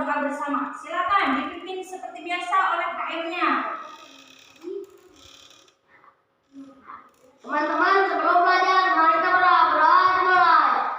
berdoa bersama. Silakan dipimpin seperti biasa oleh KM-nya. Teman-teman, sebelum belajar, mari kita berdoa dimulai.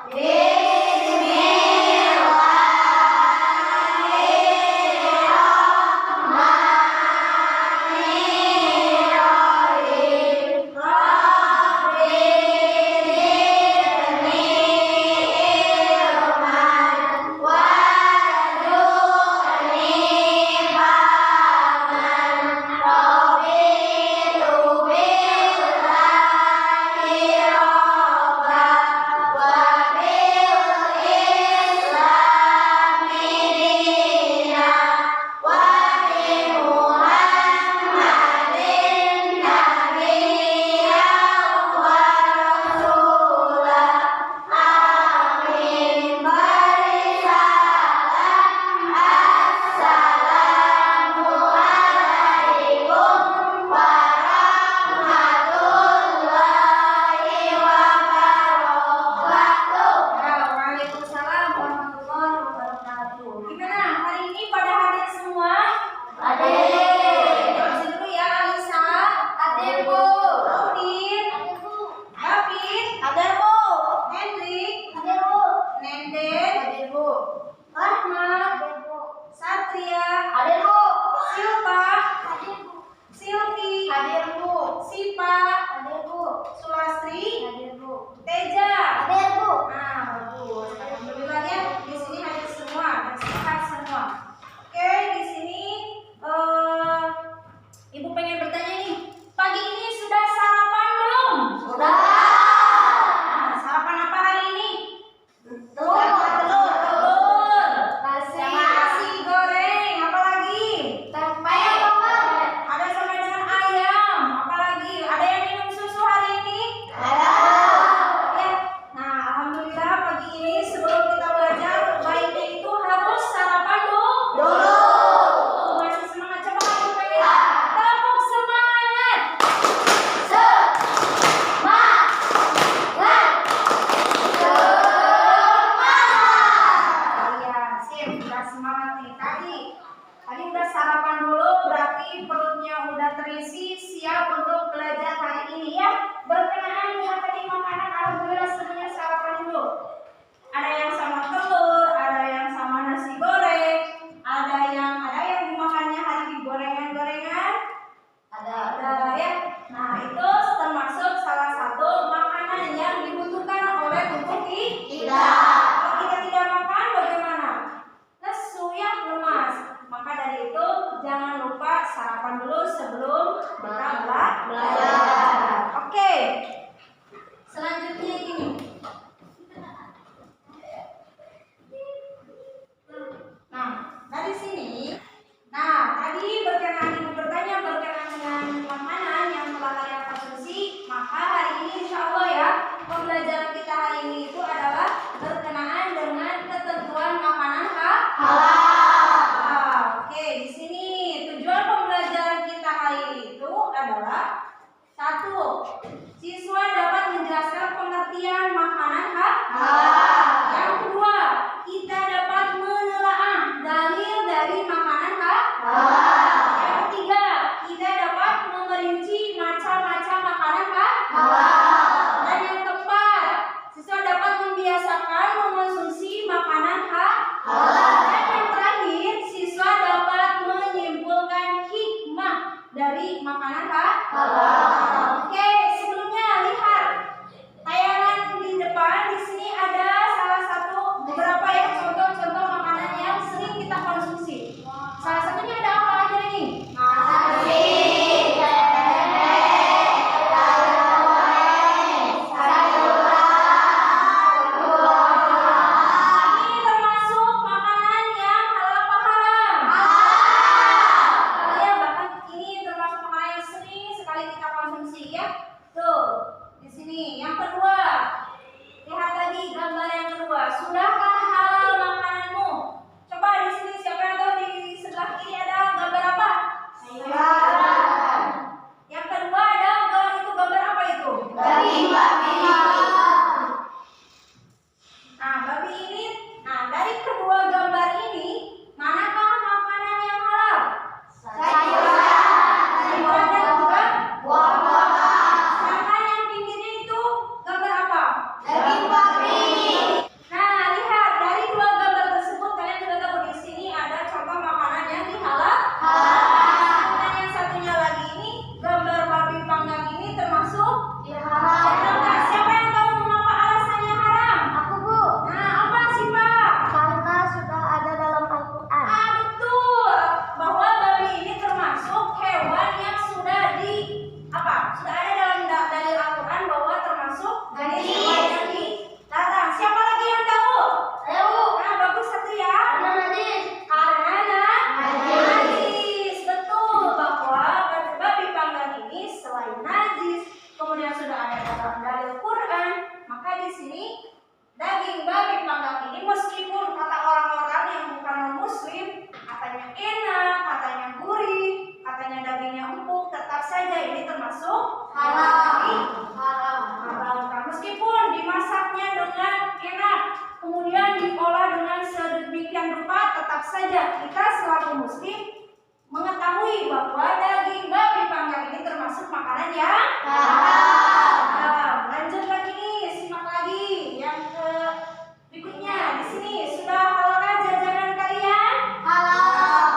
Nah, dari kedua gambar ini, mana tetap saja kita selaku muslim mengetahui bahwa daging babi panggang ini termasuk makanan yang halal. Lanjut lagi nih, simak lagi yang ke berikutnya. Di sini sudah halalkah jajanan kalian?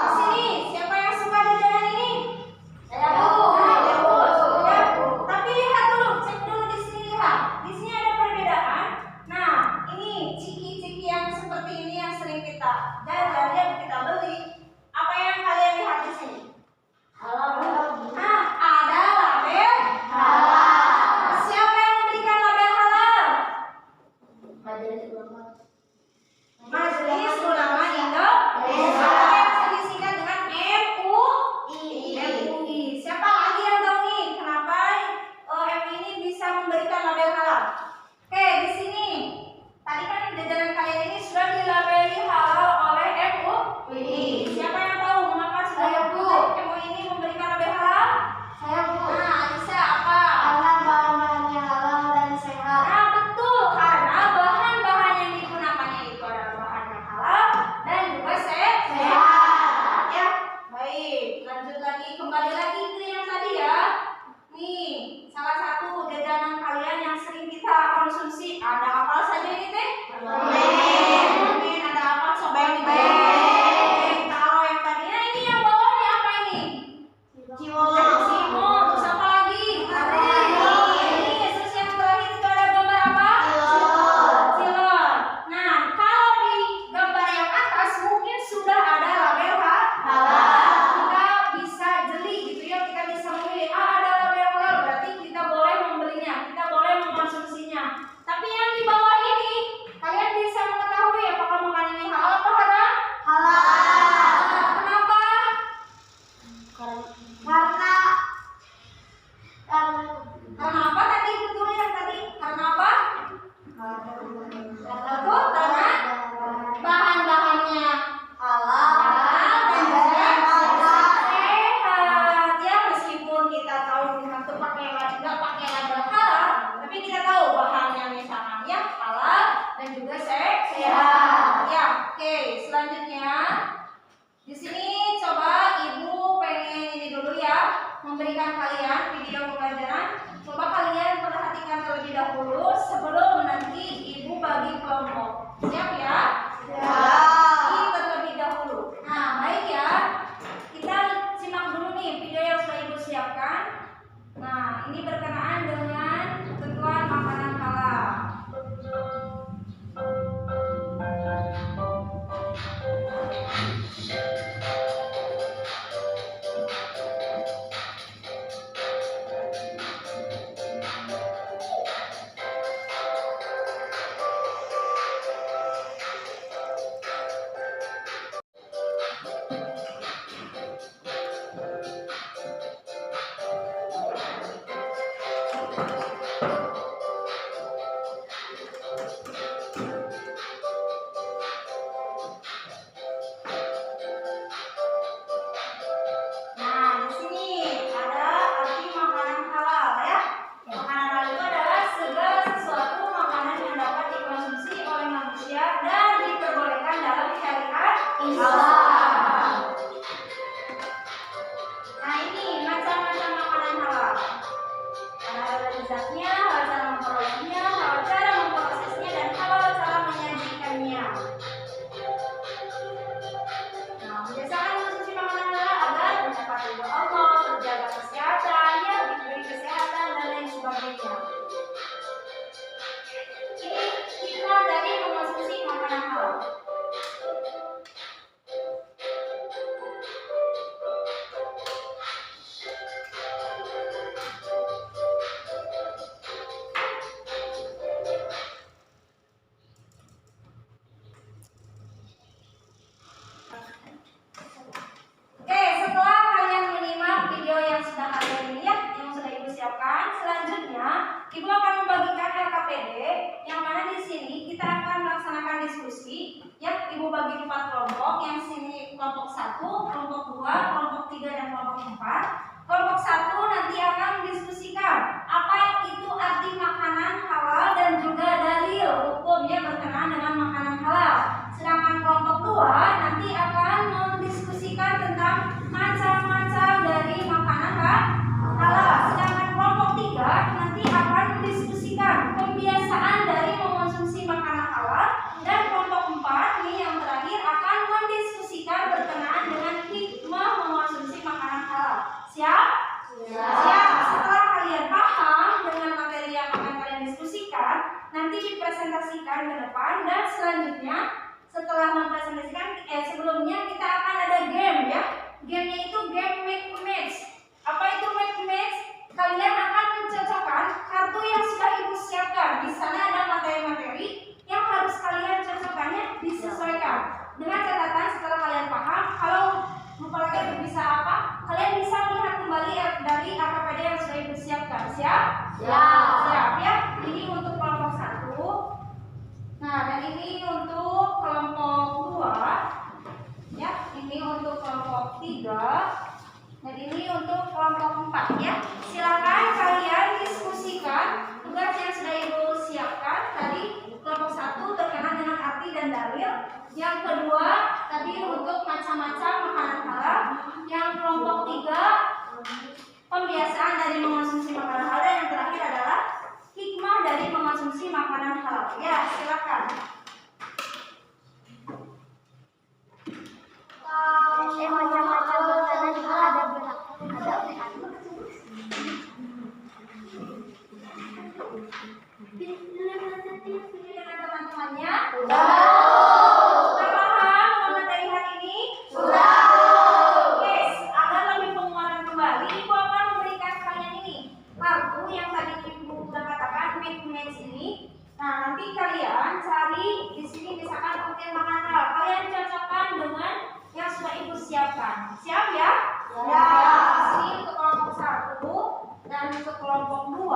Di sini siapa yang suka jajanan ini? Saya Bu. Ya, tapi lihat dulu, cek dulu di sini lihat. Di sini ada perbedaan. Nah, ini ciki-ciki yang seperti ini yang sering kita jajan, yang kita beli. Apa yang kalian lihat di sini? Ah, ada label halal. Siapa yang memberikan label halal? Majelis Ulama Indonesia. Yang bisa disingkat dengan MUI. Siapa lagi yang tahu nih kenapa MUI ini bisa memberikan label halal? Oke, di sini tadi kan jajanan kalian ini sudah dilabeli halal oleh MUI. Siapa yang tahu mengapa sudah MUI ini memberikan label halal? Nah, Aisyah apa? Nah, betul, karena bahan-bahan yang digunakannya itu adalah bahan yang halal dan juga sehat. Ya, baik. Lanjut lagi, kembali lagi ke yang tadi ya. Nih, salah satu jajanan kalian yang sering kita konsumsi ada apa saja ini teh? Permen. Ada apa? Coba yang di bawah. Tahu yang tadi. Nah, ini yang bawahnya apa ini? Cimo. Terus apa lagi? Ini terus yang terakhir itu ada gambar apa? Cilor. Nah, kalau di gambar yang atas mungkin sudah ada label halal. Kita bisa jeli gitu ya, kita bisa memilih. Ada label halal berarti kita boleh membelinya, kita boleh mengkonsumsinya. Tapi yang di bawah ini kalian bisa mengetahui apakah makanan ini halal atau haram? Kenapa? Karena apa tadi? Betul yang tadi. Karena apa? Betul, karena bahan-bahannya halal dan juga sehat. Ya, meskipun kita tahu satu nggak pakai label halal, tapi kita tahu bahannya misalkan ya halal dan juga sehat. Ya, oke. Selanjutnya di sini coba ibu pengen ini dulu ya, memberikan kalian video pembelajaran. Coba kalian perhatikan terlebih dahulu sebelum nanti ibu bagi kelompok. Siap ya? Ini terlebih dahulu. Nah, baik ya. Kita simak dulu nih video yang sudah ibu siapkan. Nah, ini berkenaan dengan ketentuan makanan halal. Nah, di sini ada arti makanan halal ya. Makanan halal itu adalah segala sesuatu makanan yang dapat dikonsumsi oleh manusia dan diperbolehkan dalam syariat Islam. Nah, ini macam-macam makanan halal. Ada halal zatnya, halal cara memperolehnya, halal cara memprosesnya, dan halal cara menyajikannya. Nah, biasakan konsumsi makanan halal agar mendapat ridho Allah, terjaga kesehatan, ya diberi kesehatan dan lain sebagainya. Ini hikmah dari mengonsumsi makanan halal. Oke, setelah kalian menyimak video yang sudah kalian lihat, yang sudah ibu siapkan, selanjutnya ibu akan membagikan LKPD, yang mana di sini kita akan melaksanakan diskusi. Ya, ibu bagi 4 kelompok, yang sini kelompok 1, kelompok 2, kelompok 3, dan kelompok 4. Kelompok 1 nanti akan mendiskusikan apa itu arti makanan halal dan juga dalil hukum yang berkenaan dengan makanan halal. Sedangkan kelompok 2 nanti akan Ibu bisa apa? Kalian bisa lihat kembali dari APPD yang sudah Ibu siapkan. Siap? Siap ya. Ini untuk kelompok 1. Nah, dan ini untuk kelompok 2. Ya, ini untuk kelompok 3. Dan ini untuk kelompok 4 ya. Silakan kalian diskusikan tugas yang sudah Ibu siapkan. Tadi kelompok 1 berkenaan dengan arti dan dalil. Yang kedua tadi untuk macam-macam makanan halal. Yang kelompok 3 pembiasaan dari mengonsumsi makanan halal. Dan yang terakhir adalah hikmah dari mengonsumsi makanan halal. Ya, silakan. Macam-macam makanan ada berat, ada sehat. Dengan teman-temannya sudah paham materi hari ini? Yes, agar lebih penguatan kembali, Ibu akan memberikan kalian ini kartu yang tadi Ibu sudah katakan match ini. Nah, nanti kalian cari di sini misalkan konten makanan halal. Kalian cocokkan dengan yang sudah Ibu siapkan. Siap ya? Ini untuk kelompok 1 dan untuk kelompok 2.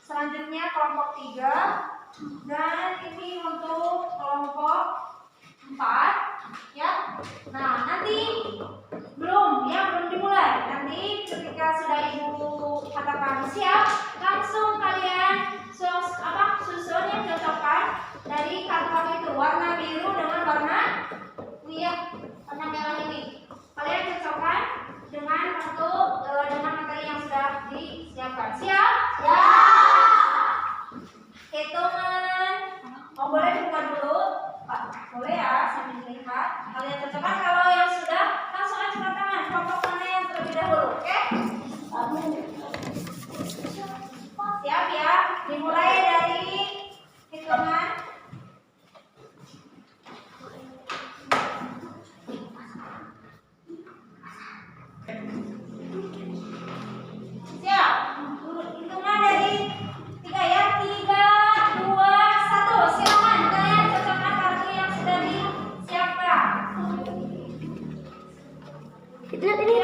Selanjutnya kelompok 3 dan ini untuk kelompok 4 ya. Nah, nanti belum dimulai. Nanti ketika sudah Ibu katakan siap, langsung kalian susun yang cocokkan dari karton itu, warna biru dengan warna merah ini. Kalian cocokkan dengan dengan materi yang sudah disiapkan. Siap? Hitungan. Boleh dibuka dulu, Pak. Boleh ya, sambil melihat. Kalian cocokkan. Kalau yang sudah, langsung acungkan tangan. Kelompok mana yang terlebih dahulu, oke? Siap ya. Dimulai dari hitungan. Siap. Hitungan dari 3 ya. 3, 2, 1. Silakan kalian cocokkan kartu yang sudah disiapkan. Lihat ini.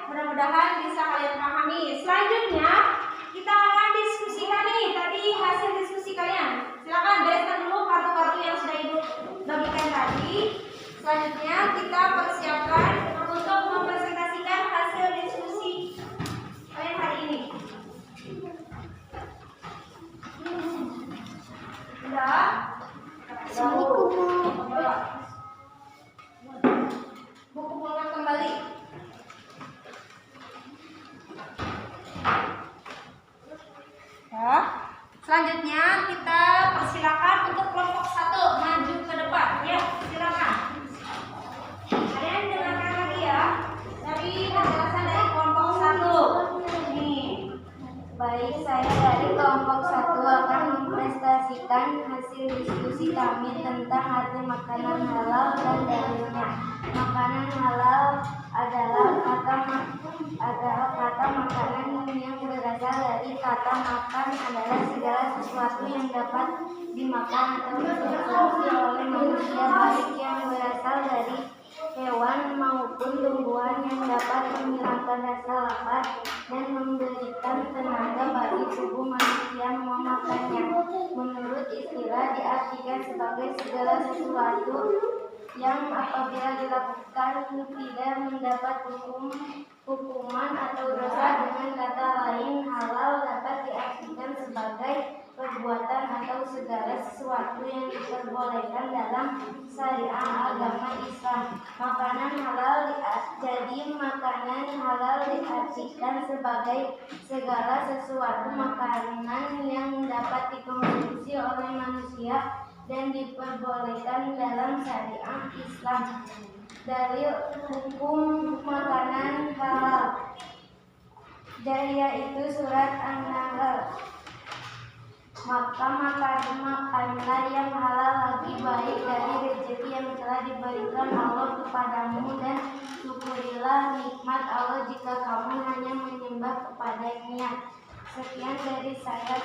mudah-mudahan bisa kalian pahami. Selanjutnya kita akan diskusikan nih tadi hasil diskusi kalian. Silakan bereskan dulu kartu-kartu yang sudah ibu bagikan tadi. Selanjutnya kita persiapkan untuk mempresentasikan hasil diskusi kalian hari ini. Sudah? Buku pulang kembali. Ya. Selanjutnya kita persilakan untuk kelompok 1 maju ke depan. Ya, silakan. Kalian dengarkan lagi ya dari penjelasan dari kelompok 1. Nih. Baik, saya dari kelompok 1 akan mempresentasikan hasil diskusi kami tentang arti makanan halal dan dalilnya. Makanan halal adalah kata makanan yang berasal dari kata makan adalah segala sesuatu yang dapat dimakan atau dikonsumsi oleh manusia, baik yang berasal dari hewan maupun tumbuhan, yang dapat menghilangkan rasa lapar dan memberikan tenaga bagi tubuh manusia memakannya. Menurut istilah diartikan sebagai segala sesuatu yang apabila dilakukan tidak mendapat hukuman atau dosa. Dengan kata lain, halal dapat diartikan sebagai perbuatan atau segala sesuatu yang diperbolehkan dalam syariat agama Islam. Makanan halal jadi makanan halal diartikan sebagai segala sesuatu makanan yang dapat dikonsumsi oleh manusia dan diperbolehkan dalam syariat Islam. Dalil hukum makanan halal, yaitu surat An-Nahl. Maka makanlah yang halal lagi baik dari rezeki yang telah diberikan Allah kepadamu, dan syukurilah nikmat Allah jika kamu hanya menyembah kepadanya. Sekian dari saya.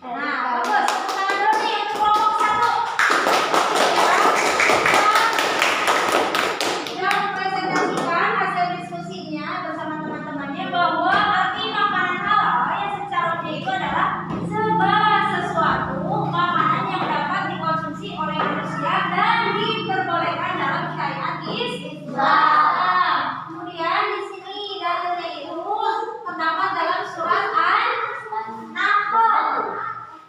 Bagus. Tepuk tangan dulu nih untuk kelompok 1. Sudah mempresentasikan hasil diskusinya bersama teman-temannya bahwa arti makanan halal yang secara umum itu adalah segala sesuatu makanan yang dapat dikonsumsi oleh manusia dan diperbolehkan dalam syariat Islam. Kemudian di sini dalilnya itu terdapat dalam surat An-Nahl.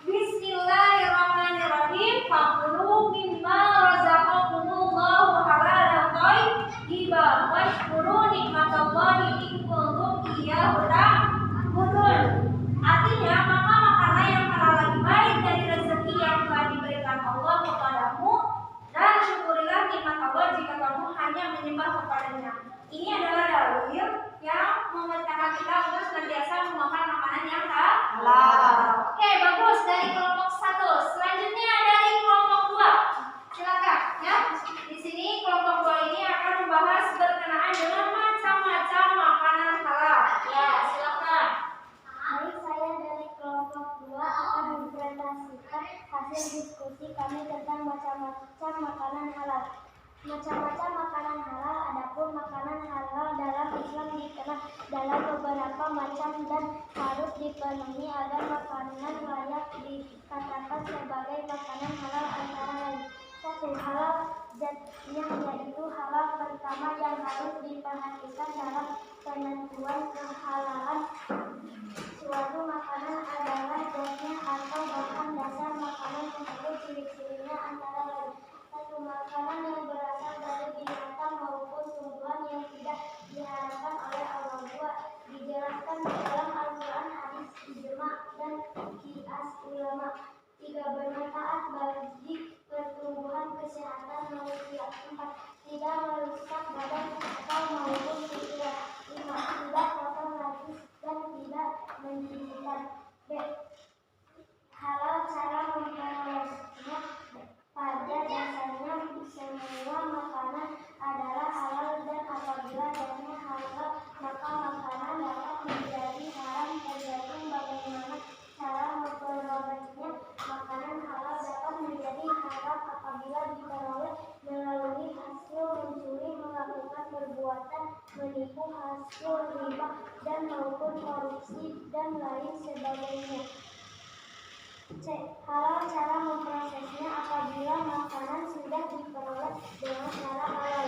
Bismillahirrahmanirrahim. Fakulu mimma razaqakumullahu halalan thayyiban washkuru nikmatallahi in kuntum iyyahu ta'budun. Artinya, maka makanlah yang halal lagi baik dari rezeki yang telah diberikan Allah kepadamu, dan syukurilah nikmat Allah jika kamu hanya menyembah kepadanya. Ini adalah dalil yang memerintahkan kita untuk senantiasa memakan makanan yang halal. Oke, bagus dari kelompok 1. Selanjutnya dari kelompok 2. Silakan ya. Di sini kelompok 2 ini akan membahas berkenaan dengan macam-macam makanan halal. Ya, silakan. Baik, saya dari kelompok 2 akan mempresentasikan hasil diskusi kami tentang macam-macam makanan halal. Macam-macam makanan halal, adapun makanan halal dalam Islam dikenal dalam beberapa macam dan harus dipenuhi agar makanan layak dikatakan sebagai makanan halal, antara lain: 1. Halal zatnya, yaitu halal pertama yang harus diperhatikan dalam penentuan kehalalan suatu makanan adalah zatnya atau bahan dasar makanan tersebut. Ciri-cirinya antara lain: 1. Makanan yang berasal dari binatang maupun tumbuhan yang tidak diharamkan oleh Allah. 2. Dijelaskan di dalam Al-Quran, hadis, ijma, dan qiyas ulama. 3. Bermanfaat bagi pertumbuhan kesehatan manusia. 4. Tidak merusak badan atau maupun pikiran. 5. riba, dan maupun korupsi dan lain sebagainya. C. Halal cara memprosesnya apabila makanan sudah diperoleh dengan cara halal.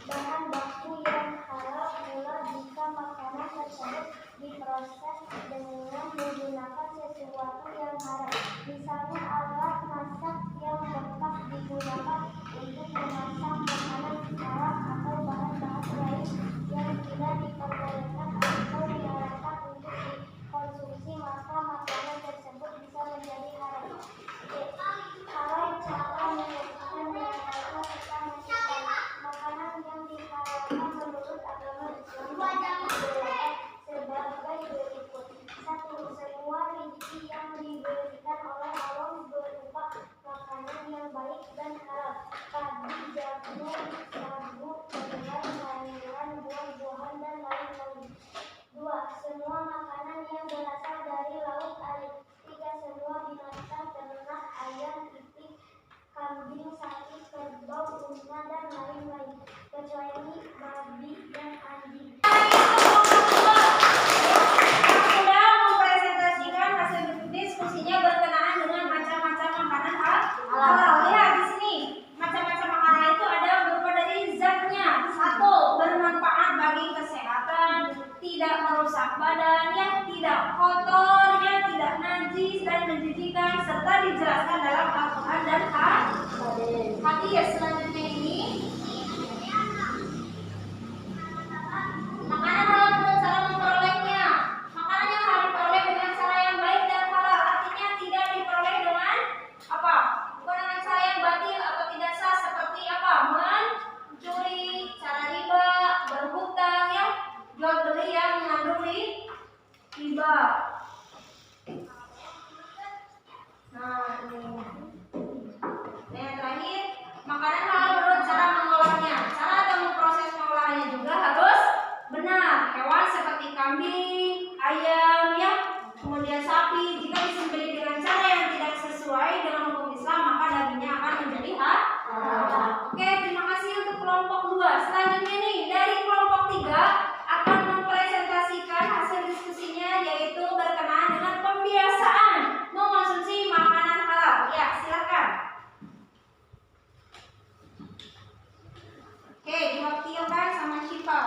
Bahan baku yang halal pula jika makanan tersebut diproses dengan menggunakan sesuatu yang haram. Misalnya alat masak yang bekas digunakan untuk memasak makanan haram atau bahan-bahan lain yang tidak diperbolehkan atau diharamkan untuk dikonsumsi, maka makanan tersebut bisa menjadi haram. D. Halal cara menyebutkan menghalalkan serta mensyukkan. Makanan yang dihalalkan menurut agama Islam dapat dibedakan sebagai berikut. 1. Semua rezeki yang diberikan oleh Allah berupa makanan yang baik dan halal, padi, jagung, sagu, kedelai, sayuran, buah-buahan, dan lain-lain. 2. Semua makanan yang berasal dari laut air. 3. Semua binatang ternak, ayam, itik, kambing, sapi, kerbau, unta, dan lain-lain, kecuali babi dan anjing. Sudah mempresentasikan hasil diskusinya berkenaan dengan macam-macam makanan halal. Lihat di sini, macam-macam makanan itu ada berupa dari zatnya. 1. Bermanfaat bagi kesehatan, tidak merusak badannya, tidak kotornya, tidak najis dan menjijikan, serta dijelaskan dalam Al-Quran dan hadis. Selanjutnya ini makanan halal menurut cara memperolehnya. Makanan yang harus diperoleh dengan cara yang baik dan halal, artinya tidak diperoleh dengan apa? Bukan dengan cara yang batil atau tidak sah, seperti apa? Mencuri, cara riba, berhutang, ya, jual beli yang mengandung riba. Nah, ini. Dan yang terakhir, makanan halal menurut cara mengolahnya. Cara atau memproses pengolahannya juga harus benar. Hewan seperti kambing, ayam, ya, kemudian sapi, jika disembelih dengan cara yang tidak sesuai dengan hukum Islam, maka dagingnya akan menjadi haram. Oke, terima kasih untuk kelompok 2. Selanjutnya nih, dari kelompok 3 akan mempresentasikan hasil diskusinya, yaitu berkenaan dengan pembiasaan mengonsumsi makanan halal. Ya, silakan. Oke, diwakilkan sama Syifa.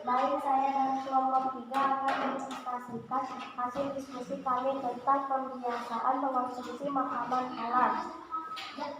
Baik, saya dari kelompok 3 akan mempresentasikan hasil diskusi kami tentang pembiasaan mengonsumsi makanan halal.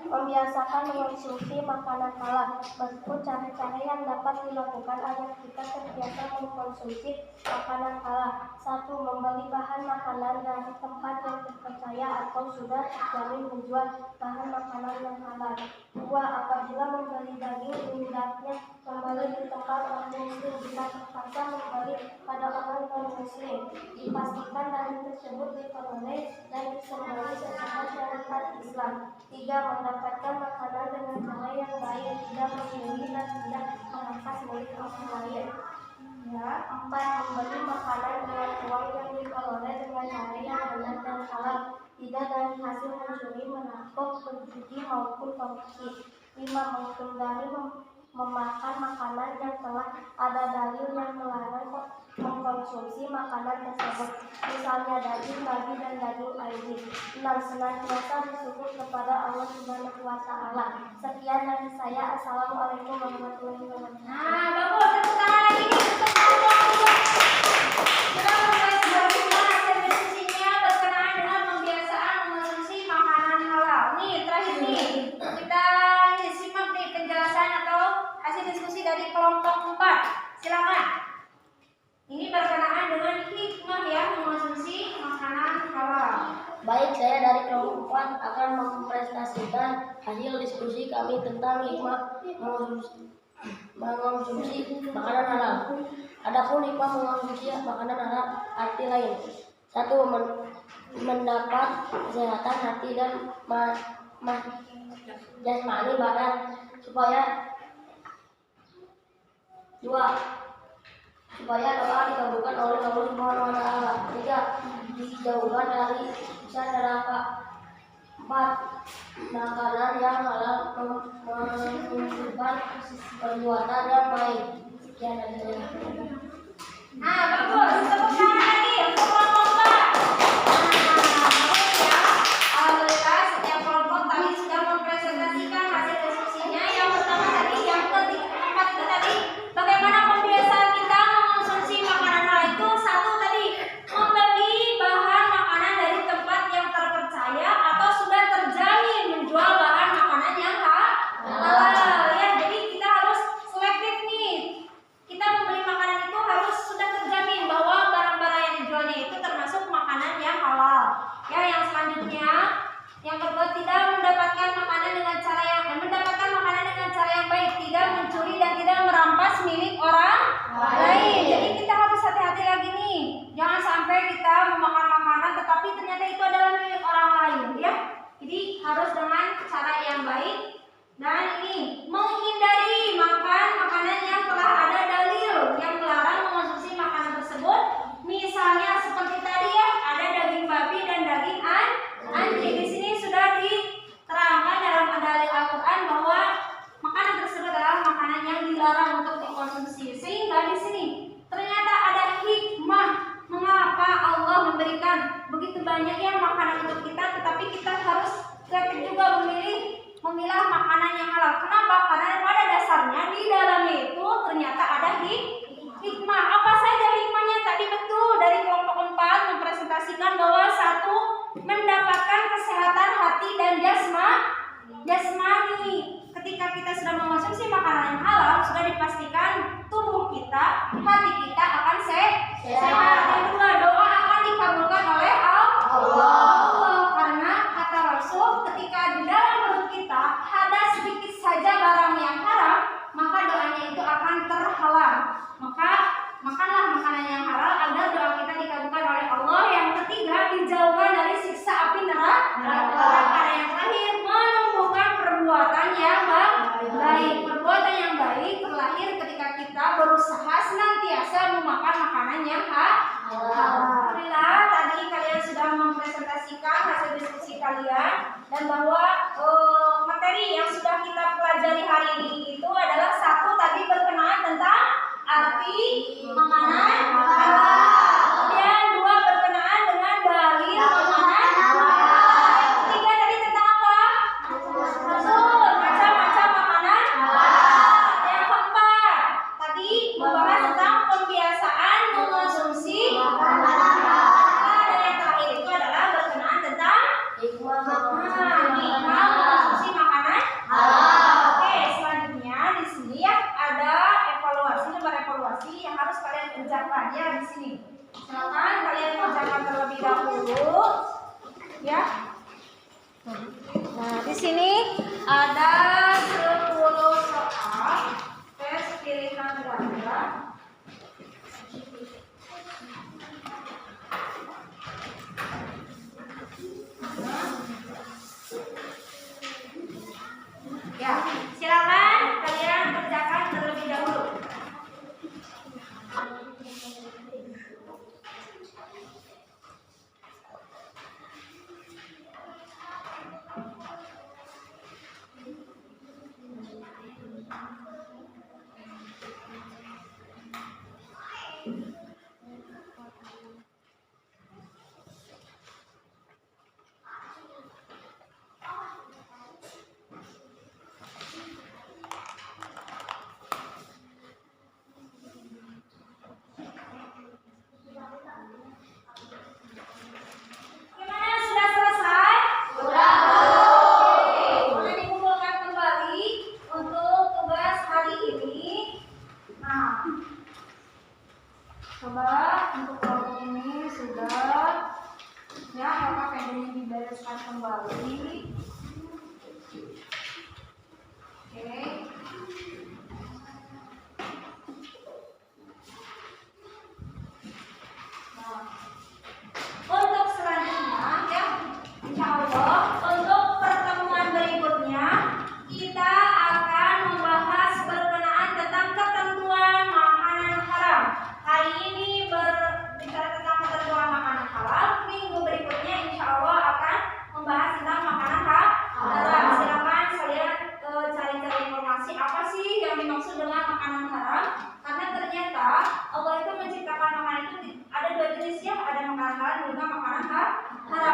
Membiasakan mengonsumsi makanan halal. Berikut cara-cara yang dapat dilakukan agar kita terbiasa mengkonsumsi makanan halal. 1. Membeli bahan makanan dari tempat yang terpercaya atau sudah terjamin menjual bahan makanan yang halal. 2. Apabila membeli daging, hendaknya membeli di tempat orang muslim. Jika terpaksa membeli pada orang non-muslim, dipastikan daging tersebut diperoleh dan disembelih sesuai syariat Islam. 3. Mendapatkan makanan dengan cara yang baik, tidak memilih dan tidak merampas milik orang lain. 4. Membeli makanan dengan uang yang diperoleh dengan cara yang benar dan halal, tidak dari hasil mencuri, merampok, berjudi maupun korupsi. 5. Menghindari memakan makanan yang telah ada dalil yang melarang mengkonsumsi makanan tersebut, misalnya daging babi dan daging anjing. 6. Senantiasa bersyukur kepada Allah Subhanahu wa Ta'ala. Sekian dari saya. Assalamualaikum warahmatullahi wabarakatuh. Nah, bagus, tepuk tangan lagi nih untuk kelompok 2. Sudah mempresentasikan hasil diskusinya berkenaan dengan pembiasaan mengonsumsi makanan halal. Nih, terakhir nih, kita simak nih penjelasan atau hasil diskusi dari kelompok 4. Silakan. Ini berkenaan dengan hikmah ya mengonsumsi makanan halal. Baik, saya dari kelompok 4 akan mempresentasikan hasil diskusi kami tentang hikmah mengonsumsi makanan halal. Adapun hikmah mengonsumsi makanan halal arti lain. 1. Mendapat kesehatan hati dan jasmani badan supaya 2. Supaya doa dikabulkan oleh Allah Subhanahu wa Ta'ala. 3. Dijauhkan dari siksa neraka. 4. Makanan yang halal menunjukkan perbuatan yang baik. Sekian dari saya. banyak ya makanan untuk kita, tetapi kita harus kreatif juga memilah makanan yang halal. Kenapa? Karena pada dasarnya di dalamnya itu ternyata ada hikmah. Apa saja hikmahnya? Tadi betul dari kelompok 4 mempresentasikan bahwa satu, mendapatkan kesehatan hati dan jasmani. Ketika kita sudah mengonsumsi makanan yang halal, sudah dipastikan tubuh kita, hati kita akan sehat. Yang kedua, doa akan dikabulkan oleh Allah. Karena kata Rasul, ketika di dalam perut kita ada sedikit saja barang yang haram, maka doanya itu akan terhalang. Maka makanlah makanan yang halal agar doa kita dikabulkan oleh Allah. Yang ketiga, dijauhkan dari siksa api neraka. Yang terakhir, menumbuhkan perbuatan yang baik. Perbuatan yang baik terlahir ketika kita berusaha senantiasa memakan makanan yang halal. Alhamdulillah, tadi kalian sudah mempresentasikan hasil diskusi kalian, dan bahwa materi yang sudah kita pelajari hari ini itu adalah satu, tadi berkenaan tentang arti makanan halal. Kemudian dua, berkenaan dengan dalil makanan halal. Yang ketiga tadi tentang apa? Betul, macam-macam makanan halal. Yang keempat tadi membahas tentang pembiasaan mengonsumsi makanan halal. Dan yang terakhir itu adalah berkenaan tentang hikmah mengonsumsi makanan halal. Oke, selanjutnya di sini ya ada evaluasi yang harus kalian kerjakan ya di sini. Silakan kalian kerjakan terlebih dahulu ya. Nah, di sini ada 10 soal tes pilihan ganda. Ya, silakan kalian kerjakan terlebih dahulu. Coba untuk kelompok ini sudah ya, apakah ini dibereskan kembali? Oke. Nah, untuk selanjutnya ya, insya Allah untuk pertemuan berikutnya kita akan membahas berkenaan tentang ketentuan makanan haram. Hari ini berbicara tentang ketentuan makanan halal. Minggu berikutnya insya Allah akan membahas tentang makanan haram. Silakan kalian cari-cari informasi apa sih yang dimaksud dengan makanan haram. Karena ternyata Allah itu menciptakan makanan itu ada dua jenis ya, ada makanan halal dan juga makanan haram.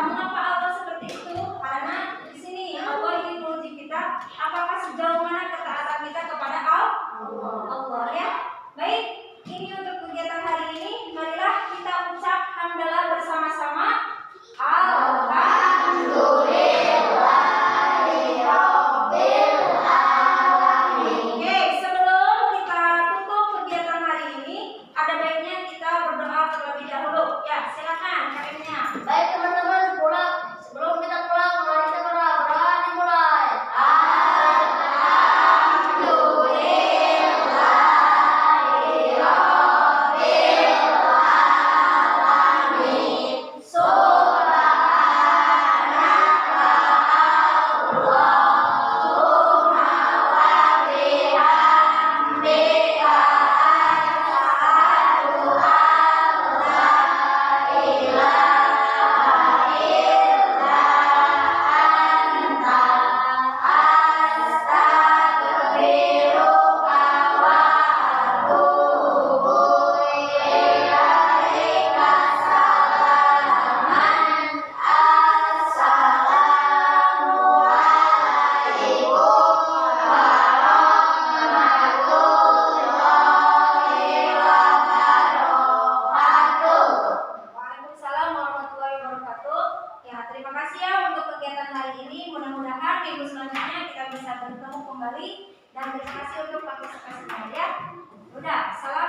Mengapa Allah seperti itu? Karena di sini Allah ingin menguji kita apakah sejauh mana ketaatan kita kepada Allah ya. Baik, ini untuk kegiatan hari ini. Marilah kita ucap hamdalah bersama-sama. Alhamdulillahirabbil alamin. Oke, sebelum kita tutup kegiatan hari ini, ada baiknya kita berdoa terlebih dahulu. Ya, silakan KM-nya. Baik teman-teman. ini. Mudah-mudahan minggu selanjutnya kita bisa bertemu kembali dan terima kasih untuk partisipasinya ya. Udah, salam.